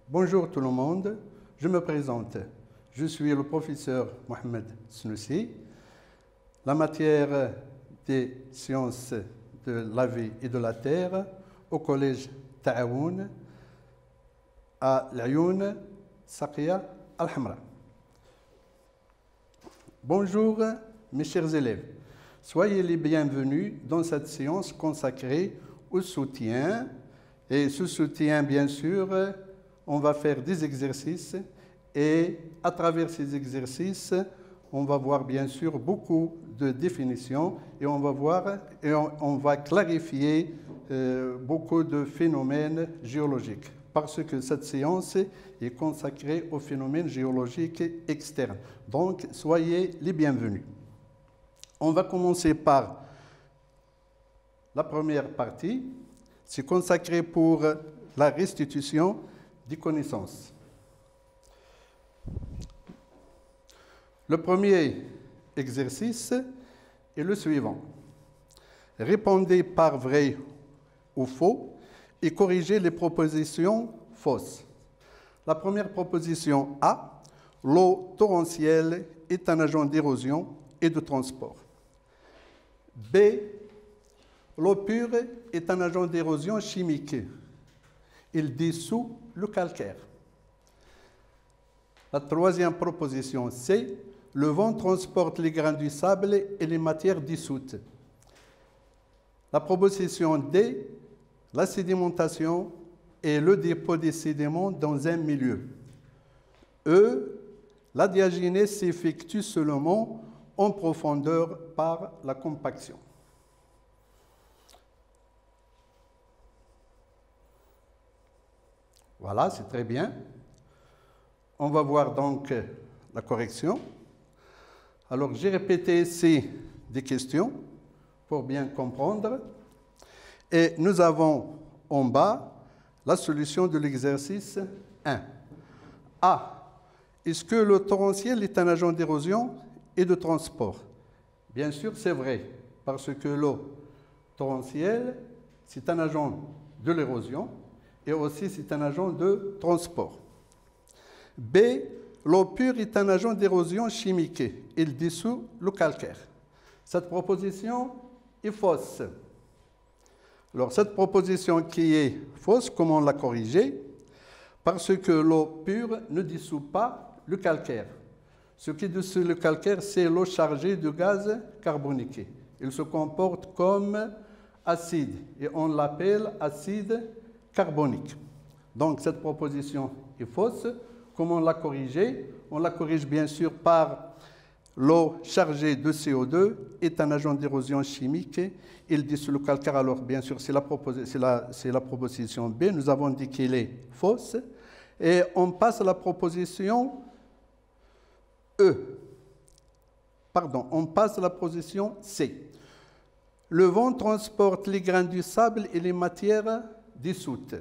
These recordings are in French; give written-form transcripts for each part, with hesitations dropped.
Bonjour tout le monde, je me présente. Je suis le professeur Mohamed Snoussi. La matière des sciences de la vie et de la terre au collège Ta'aoun à l'Ayoun Saqiya Al-Hamra. Bonjour mes chers élèves, soyez les bienvenus dans cette séance consacrée au soutien. Et ce soutien, bien sûr, on va faire des exercices et à travers ces exercices, on va voir bien sûr beaucoup de définitions et on va voir et on va clarifier beaucoup de phénomènes géologiques parce que cette séance est consacrée aux phénomènes géologiques externes. Donc, soyez les bienvenus. On va commencer par la première partie. C'est consacré pour la restitution des connaissances. Le premier exercice est le suivant. Répondez par vrai ou faux et corrigez les propositions fausses. La première proposition A, l'eau torrentielle est un agent d'érosion et de transport. B, l'eau pure est un agent d'érosion chimique. Il dissout le calcaire. La troisième proposition C, le vent transporte les grains du sable et les matières dissoutes. La proposition D, la sédimentation est le dépôt des sédiments dans un milieu. E, la diagenèse s'effectue seulement en profondeur par la compaction. Voilà, c'est très bien. On va voir donc la correction. Alors, j'ai répété ici des questions pour bien comprendre. Et nous avons en bas la solution de l'exercice 1. A. Est-ce que l'eau torrentielle est un agent d'érosion et de transport? Bien sûr, c'est vrai, parce que l'eau torrentielle, c'est un agent de l'érosion et aussi c'est un agent de transport. B. L'eau pure est un agent d'érosion chimique. Il dissout le calcaire. Cette proposition est fausse. Alors, cette proposition qui est fausse, comment la corriger? Parce que l'eau pure ne dissout pas le calcaire. Ce qui dissout le calcaire, c'est l'eau chargée de gaz carbonique. Il se comporte comme acide et on l'appelle acide carbonique. Donc, cette proposition est fausse. Comment la corriger? On la corrige bien sûr par l'eau chargée de CO2 est un agent d'érosion chimique. Il dissout le calcaire. Alors, bien sûr, c'est la proposition B. Nous avons dit qu'elle est fausse. Et on passe à la proposition E. Pardon, on passe à la proposition C. Le vent transporte les grains du sable et les matières dissoutes.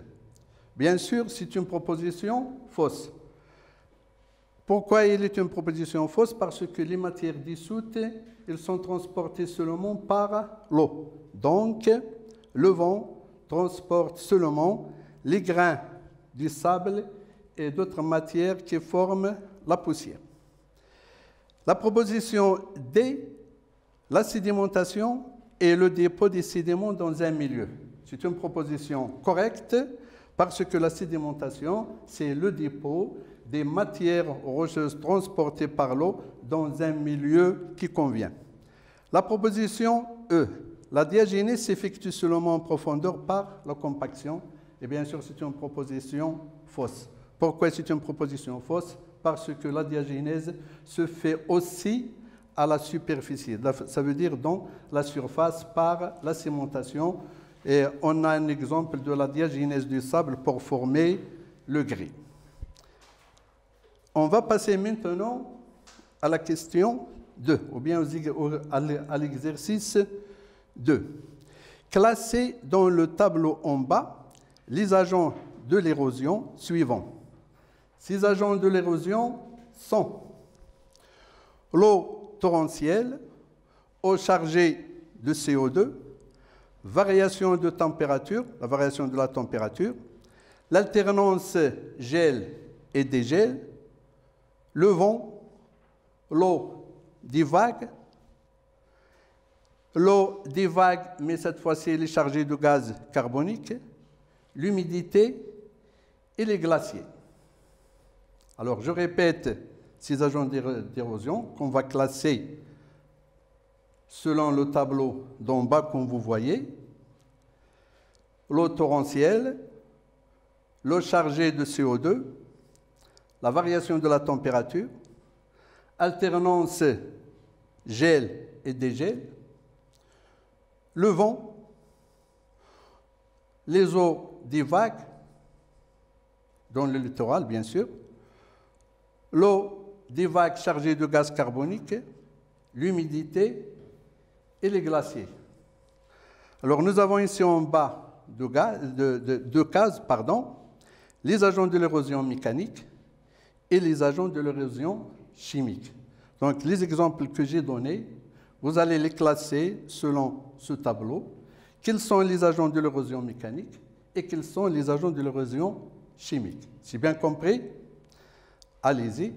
Bien sûr, c'est une proposition fausse. Pourquoi il est une proposition fausse? Parce que les matières dissoutes, elles sont transportées seulement par l'eau. Donc, le vent transporte seulement les grains du sable et d'autres matières qui forment la poussière. La proposition D, la sédimentation est le dépôt des sédiments dans un milieu. C'est une proposition correcte parce que la sédimentation, c'est le dépôt des matières rocheuses transportées par l'eau dans un milieu qui convient. La proposition E, la diagenèse s'effectue seulement en profondeur par la compaction. Et bien sûr, c'est une proposition fausse. Pourquoi c'est une proposition fausse? Parce que la diagenèse se fait aussi à la superficie. Ça veut dire dans la surface par la cimentation. Et on a un exemple de la diagenèse du sable pour former le gris. On va passer maintenant à la question 2, ou bien à l'exercice 2. Classez dans le tableau en bas les agents de l'érosion suivants. Ces agents de l'érosion sont l'eau torrentielle, eau chargée de CO2, variation de température, la variation de la température, l'alternance gel et dégel, le vent, l'eau divague. L'eau divague, mais cette fois-ci, elle est chargée de gaz carbonique, l'humidité et les glaciers. Alors, je répète ces agents d'érosion qu'on va classer selon le tableau d'en bas, comme vous voyez. L'eau torrentielle, l'eau chargée de CO2, la variation de la température, alternance gel et dégel, le vent, les eaux divagues, dans le littoral bien sûr, l'eau divague chargée de gaz carbonique, l'humidité et les glaciers. Alors nous avons ici en bas deux cases, les agents de l'érosion mécanique et les agents de l'érosion chimique. Donc les exemples que j'ai donnés, vous allez les classer selon ce tableau. Quels sont les agents de l'érosion mécanique et quels sont les agents de l'érosion chimique? C'est bien compris? Allez-y.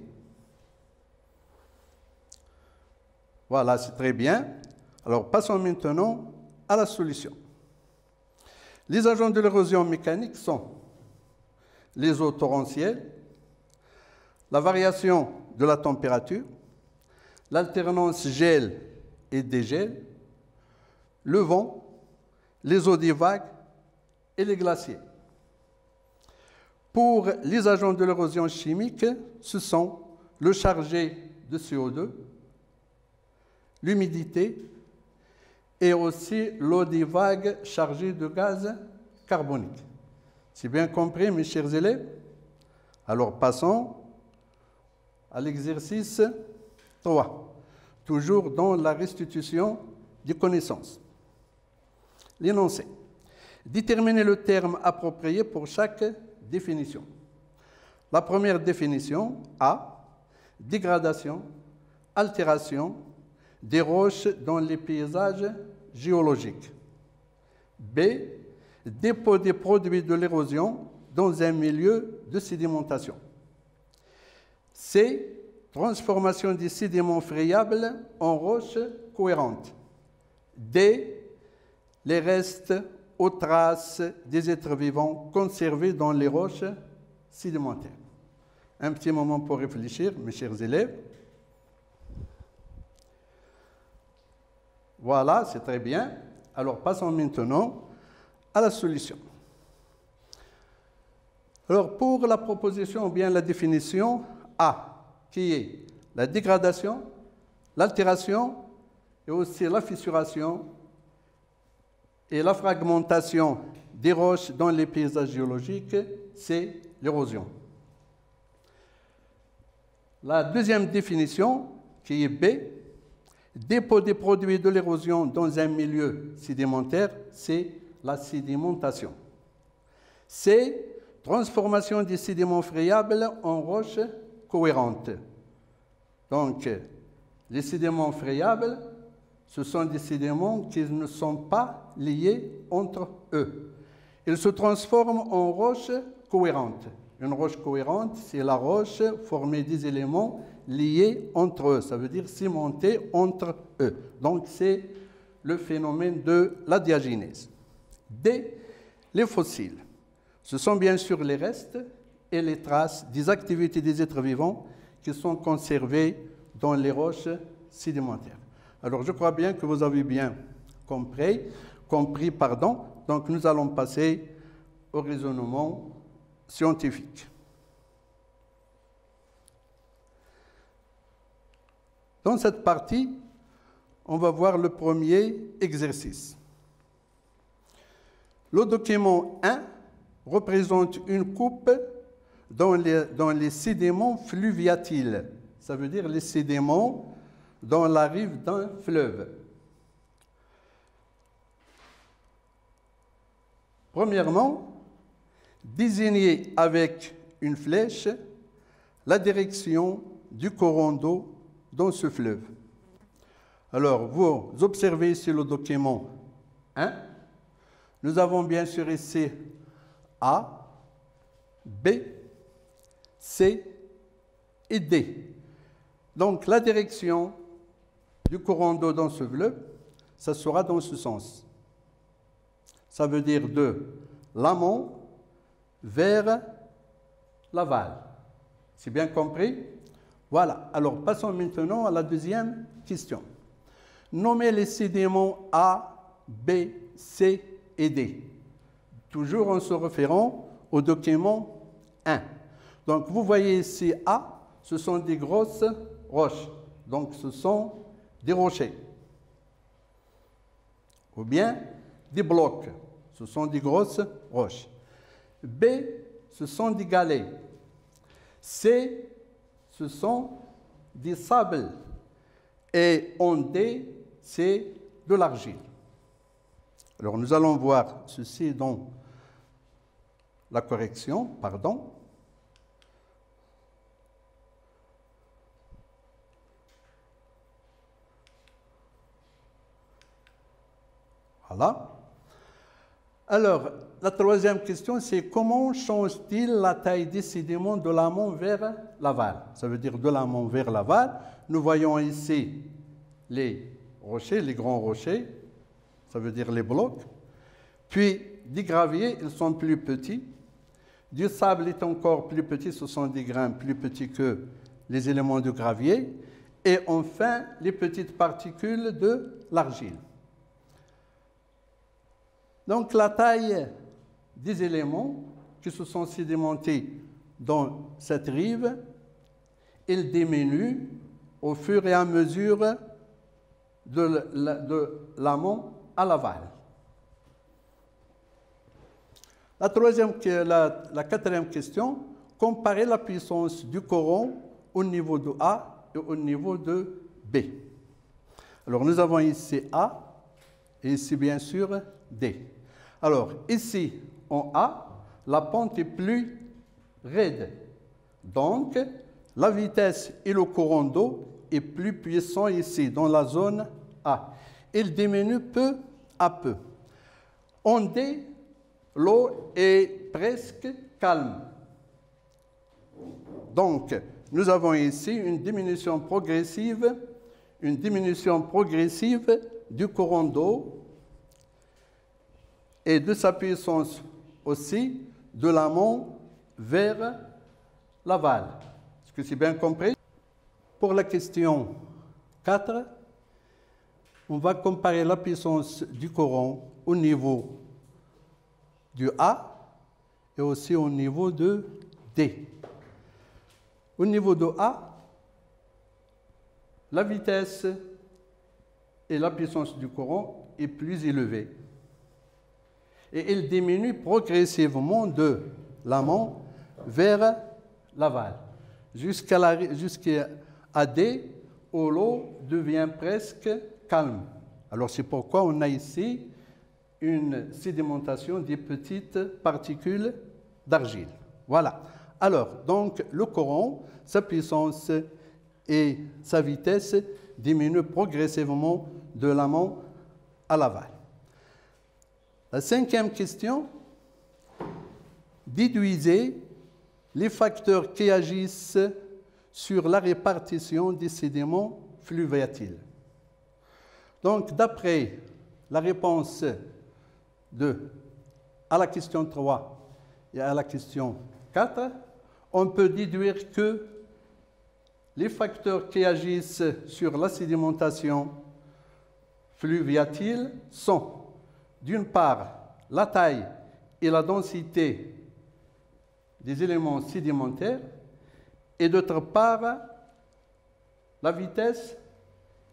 Voilà, c'est très bien. Alors, passons maintenant à la solution. Les agents de l'érosion mécanique sont les eaux torrentielles, la variation de la température, l'alternance gel et dégel, le vent, les eaux divagues et les glaciers. Pour les agents de l'érosion chimique, ce sont le chargé de CO2, l'humidité et aussi l'eau divague chargée de gaz carbonique. C'est bien compris, mes chers élèves? Alors, passons à l'exercice 3, toujours dans la restitution des connaissances. L'énoncé. Déterminez le terme approprié pour chaque définition. La première définition, A, dégradation, altération des roches dans les paysages géologiques. B, dépôt des produits de l'érosion dans un milieu de sédimentation. C, transformation des sédiments friables en roches cohérentes. D, les restes aux traces des êtres vivants conservés dans les roches sédimentaires. Un petit moment pour réfléchir, mes chers élèves. Voilà, c'est très bien. Alors, passons maintenant à la solution. Alors, pour la proposition ou bien la définition A, qui est la dégradation, l'altération et aussi la fissuration et la fragmentation des roches dans les paysages géologiques, c'est l'érosion. La deuxième définition, qui est B, dépôt des produits de l'érosion dans un milieu sédimentaire, c'est la sédimentation. C, transformation des sédiments friables en roches cohérentes. Donc, les sédiments friables, ce sont des sédiments qui ne sont pas liés entre eux. Ils se transforment en roches cohérentes. Une roche cohérente, c'est la roche formée des éléments liés entre eux. Ça veut dire cimentés entre eux. Donc, c'est le phénomène de la diagenèse. D, les fossiles. Ce sont bien sûr les restes et les traces des activités des êtres vivants qui sont conservés dans les roches sédimentaires. Alors, je crois bien que vous avez bien compris. Donc, nous allons passer au raisonnement scientifique. Dans cette partie, on va voir le premier exercice. Le document 1 représente une coupe dans les sédiments fluviatiles. Ça veut dire les sédiments dans la rive d'un fleuve. Premièrement, désignez avec une flèche la direction du courant d'eau dans ce fleuve. Alors, vous observez ici le document 1. Nous avons bien sûr ici A, B, C et D. Donc la direction du courant d'eau dans ce fleuve, ça sera dans ce sens. Ça veut dire de l'amont vers l'aval. C'est bien compris? Voilà. Alors passons maintenant à la deuxième question. Nommez les sédiments A, B, C et D. Toujours en se référant au document 1. Donc vous voyez ici A, ce sont des grosses roches. Donc ce sont des rochers. Ou bien des blocs. Ce sont des grosses roches. B, ce sont des galets. C, ce sont des sables. Et en D, c'est de l'argile. Alors nous allons voir ceci dans la correction, pardon. Voilà. Alors, la troisième question, c'est comment change-t-il la taille des sédiments de l'amont vers l'aval? Ça veut dire de l'amont vers l'aval. Nous voyons ici les rochers, les grands rochers, ça veut dire les blocs. Puis, des graviers, ils sont plus petits. Du sable est encore plus petit, ce sont des grains plus petits que les éléments du gravier. Et enfin, les petites particules de l'argile. Donc la taille des éléments qui se sont sédimentés dans cette rive, elle diminue au fur et à mesure de l'amont à l'aval. La quatrième question, comparer la puissance du courant au niveau de A et au niveau de B. Alors nous avons ici A et ici bien sûr D. Alors, ici, en A, la pente est plus raide. Donc, la vitesse et le courant d'eau est plus puissant ici, dans la zone A. Il diminue peu à peu. En D, l'eau est presque calme. Donc, nous avons ici une diminution progressive du courant d'eau et de sa puissance aussi, de l'amont vers l'aval. Est-ce que c'est bien compris? Pour la question 4, on va comparer la puissance du courant au niveau du A et aussi au niveau de D. Au niveau de A, la vitesse et la puissance du courant est plus élevée. Et il diminue progressivement de l'amont vers l'aval, jusqu'à D, où l'eau devient presque calme. Alors c'est pourquoi on a ici une sédimentation des petites particules d'argile. Voilà. Alors, donc, le courant, sa puissance et sa vitesse diminuent progressivement de l'amont à l'aval. La cinquième question, déduisez les facteurs qui agissent sur la répartition des sédiments fluviatiles. Donc, d'après la réponse à la question 3 et à la question 4, on peut déduire que les facteurs qui agissent sur la sédimentation fluviatile sont, d'une part, la taille et la densité des éléments sédimentaires, et d'autre part, la vitesse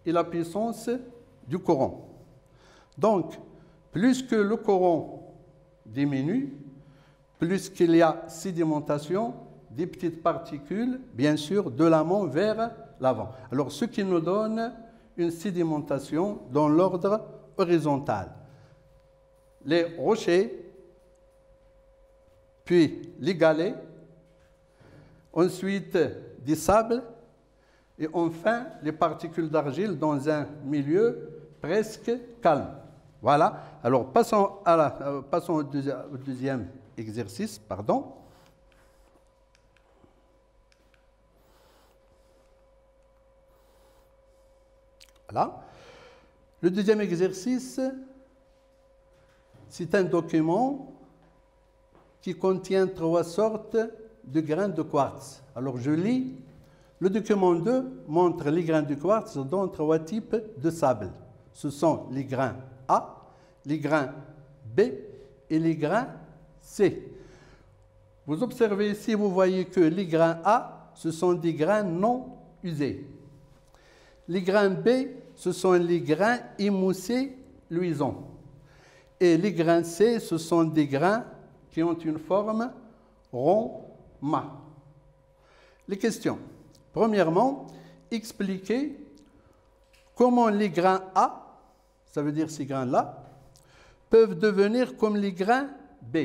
et la puissance du courant. Donc, plus que le courant diminue, plus qu'il y a sédimentation des petites particules, bien sûr, de l'amont vers l'avant. Alors, ce qui nous donne une sédimentation dans l'ordre horizontal. Les rochers, puis les galets, ensuite des sables, et enfin les particules d'argile dans un milieu presque calme. Voilà. Alors, passons au deuxième exercice, pardon. Voilà. Le deuxième exercice, c'est un document qui contient 3 sortes de grains de quartz. Alors je lis. Le document 2 montre les grains de quartz dans 3 types de sable. Ce sont les grains A, les grains B et les grains C. Vous observez ici, vous voyez que les grains A, ce sont des grains non usés. Les grains B, ce sont les grains émoussés luisants. Et les grains C, ce sont des grains qui ont une forme rond-mât. Les questions. Premièrement, expliquez comment les grains A, ça veut dire ces grains-là, peuvent devenir comme les grains B.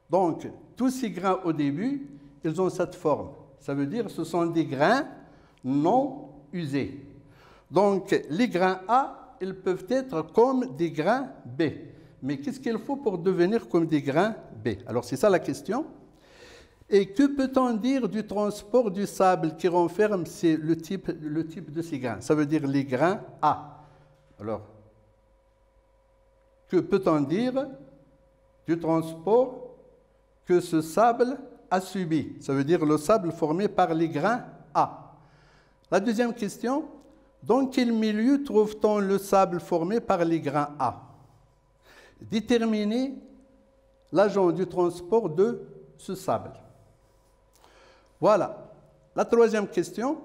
Donc, tous ces grains au début, ils ont cette forme. Ça veut dire que ce sont des grains non usés. Donc, les grains A, ils peuvent être comme des grains B. Mais qu'est-ce qu'il faut pour devenir comme des grains B? Alors, c'est ça la question. Et que peut-on dire du transport du sable qui renferme le type de ces grains? Ça veut dire les grains A. Alors, que peut-on dire du transport que ce sable a subi? Ça veut dire le sable formé par les grains A. La deuxième question, dans quel milieu trouve-t-on le sable formé par les grains A? Déterminez l'agent du transport de ce sable. Voilà. La troisième question,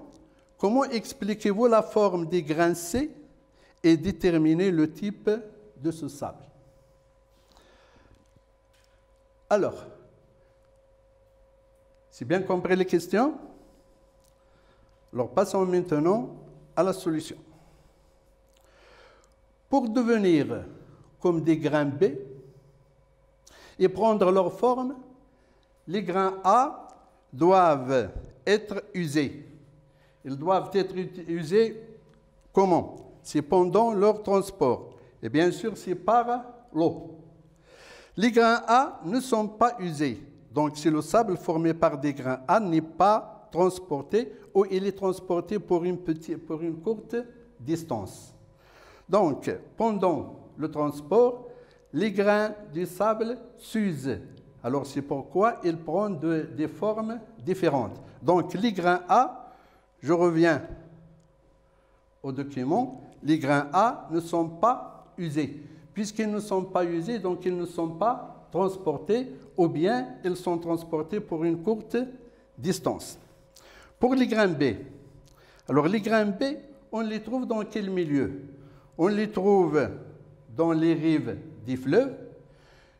comment expliquez-vous la forme des grains C et déterminez le type de ce sable? Alors, c'est bien compris les questions? Alors, passons maintenant à la solution. Pour devenir comme des grains B et prendre leur forme, les grains A doivent être usés. Ils doivent être usés comment? C'est pendant leur transport. Et bien sûr, c'est par l'eau. Les grains A ne sont pas usés. Donc, si le sable formé par des grains A n'est pas transporté ou il est transporté pour une courte distance. Donc, pendant le transport, les grains du sable s'usent. Alors, c'est pourquoi ils prennent des formes différentes. Donc, les grains A, je reviens au document, les grains A ne sont pas usés. Puisqu'ils ne sont pas usés, donc ils ne sont pas transportés, ou bien ils sont transportés pour une courte distance. Pour les grains B, alors les grains B, on les trouve dans quel milieu? On les trouve dans les rives des fleuves,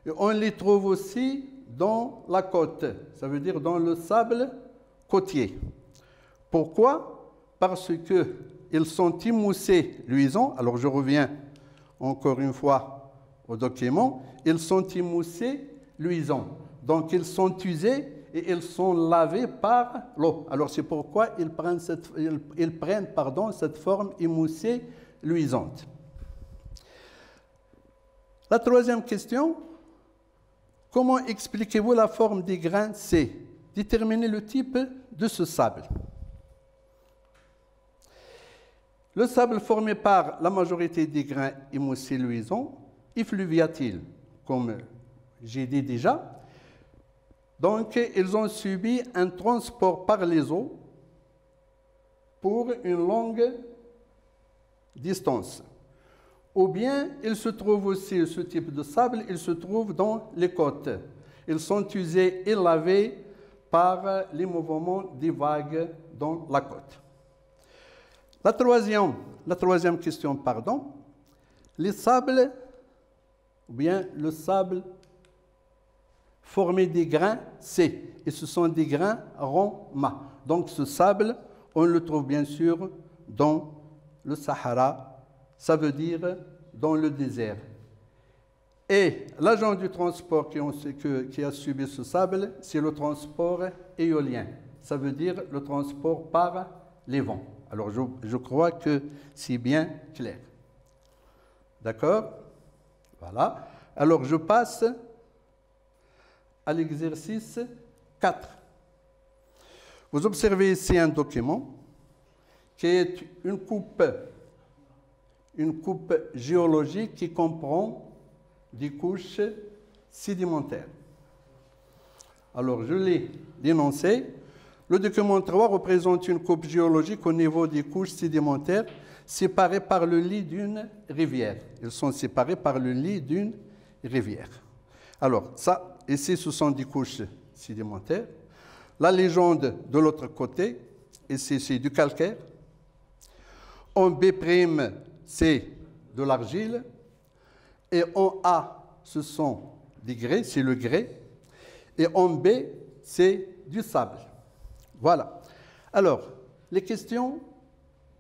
et on les trouve aussi dans la côte, ça veut dire dans le sable côtier. Pourquoi? Parce qu'ils sont émoussés luisants. Alors je reviens encore une fois au document. Ils sont émoussés luisants. Donc ils sont usés et ils sont lavés par l'eau. Alors c'est pourquoi ils prennent cette forme émoussée luisante. La troisième question, comment expliquez-vous la forme des grains C? Déterminez le type de ce sable. Le sable formé par la majorité des grains émoussés luisants est fluviatile, comme j'ai dit déjà. Donc, ils ont subi un transport par les eaux pour une longue distance. Ou bien, il se trouve aussi, ce type de sable, il se trouve dans les côtes. Ils sont usés et lavés par les mouvements des vagues dans la côte. La troisième question, pardon. Les sables, ou bien le sable formé des grains C, et ce sont des grains ronds-mâts. Donc ce sable, on le trouve bien sûr dans le Sahara, ça veut dire dans le désert. Et l'agent du transport qui a subi ce sable, c'est le transport éolien. Ça veut dire le transport par les vents. Alors je crois que c'est bien clair. D'accord? Voilà. Alors je passe à l'exercice 4. Vous observez ici un document qui est une coupe une coupe géologique qui comprend des couches sédimentaires. Alors, je l'ai dénoncé. Le document 3 représente une coupe géologique au niveau des couches sédimentaires séparées par le lit d'une rivière. Elles sont séparées par le lit d'une rivière. Alors, ça, ici, ce sont des couches sédimentaires. La légende de l'autre côté, ici, c'est du calcaire. En B', c'est de l'argile. Et en A, ce sont des grès, c'est le grès. Et en B, c'est du sable. Voilà. Alors, les questions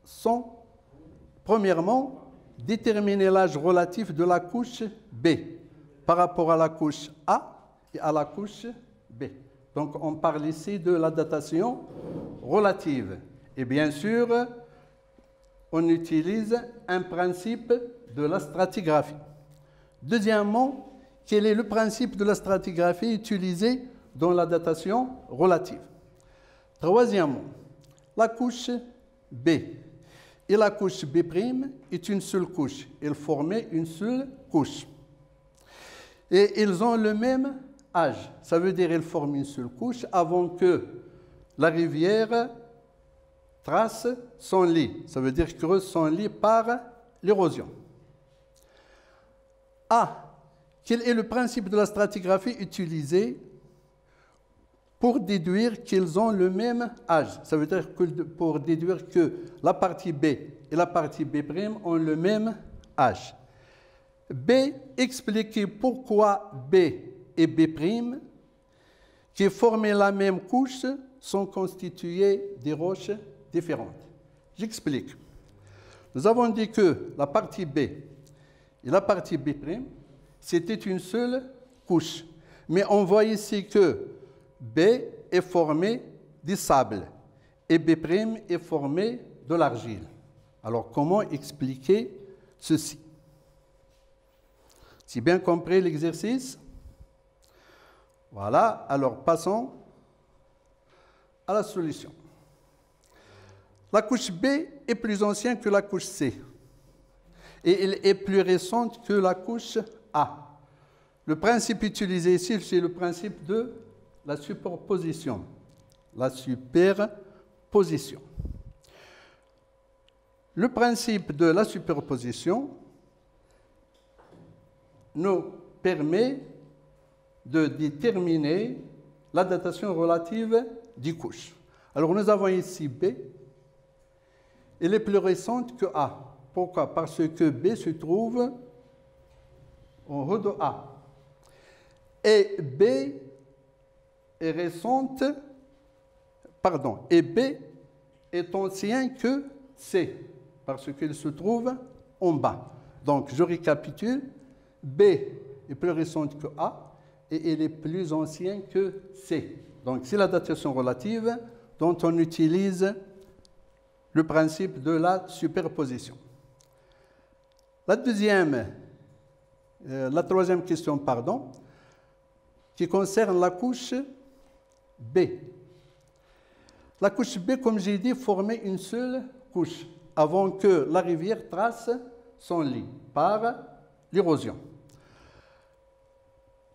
sont, premièrement, déterminer l'âge relatif de la couche B par rapport à la couche A et à la couche B. Donc, on parle ici de la datation relative. Et bien sûr, on utilise un principe de la stratigraphie. Deuxièmement, quel est le principe de la stratigraphie utilisé dans la datation relative? Troisièmement, la couche B et la couche B' est une seule couche. Elles formaient une seule couche. Et ils ont le même âge. Ça veut dire qu'elles forment une seule couche avant que la rivière trace son lit. Ça veut dire creuse son lit par l'érosion. A. Quel est le principe de la stratigraphie utilisé pour déduire qu'ils ont le même âge? Ça veut dire que pour déduire que la partie B et la partie B' ont le même âge. B. Expliquer pourquoi B et B', qui formaient la même couche, sont constitués des roches différentes. J'explique. Nous avons dit que la partie B et la partie B', c'était une seule couche. Mais on voit ici que B est formé du sable et B' est formé de l'argile. Alors, comment expliquer ceci? Si bien compris l'exercice? Voilà, alors passons à la solution. La couche B est plus ancienne que la couche C et elle est plus récente que la couche A. Le principe utilisé ici, c'est le principe de la superposition. La superposition. Le principe de la superposition nous permet de déterminer la datation relative des couches. Alors nous avons ici B. Elle est plus récente que A. Pourquoi? Parce que B se trouve en haut de A. Et B est récente, pardon, et B est ancien que C, parce qu'il se trouve en bas. Donc, je récapitule, B est plus récente que A, et elle est plus ancienne que C. Donc, c'est la datation relative dont on utilise le principe de la superposition. La troisième question, pardon, qui concerne la couche B. La couche B, comme j'ai dit, formait une seule couche avant que la rivière trace son lit par l'érosion.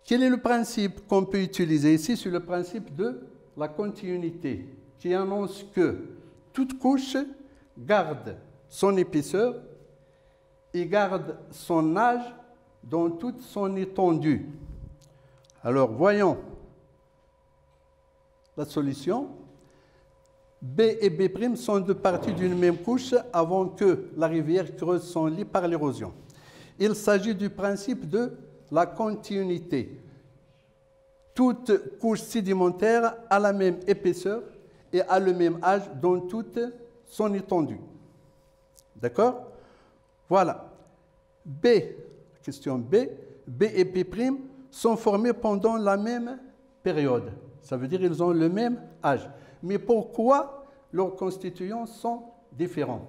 Quel est le principe qu'on peut utiliser ici? C'est le principe de la continuité qui annonce que toute couche garde son épaisseur et garde son âge dans toute son étendue. Alors, voyons la solution. B et B' sont deux parties d'une même couche avant que la rivière creuse son lit par l'érosion. Il s'agit du principe de la continuité. Toute couche sédimentaire a la même épaisseur et a le même âge dans toute son étendue. D'accord? Voilà. B, question B, B et B' sont formés pendant la même période. Ça veut dire qu'ils ont le même âge. Mais pourquoi leurs constituants sont différents?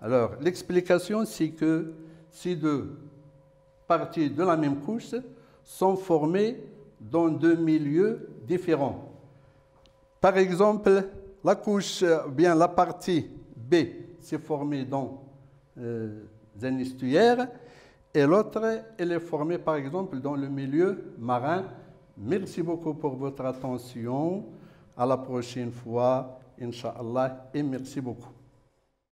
Alors, l'explication, c'est que ces deux parties de la même couche sont formées dans deux milieux différents. Par exemple, la couche, bien la partie B s'est formée dans un estuaire, et l'autre, elle est formée par exemple dans le milieu marin. Merci beaucoup pour votre attention. À la prochaine fois, Inch'Allah, et merci beaucoup.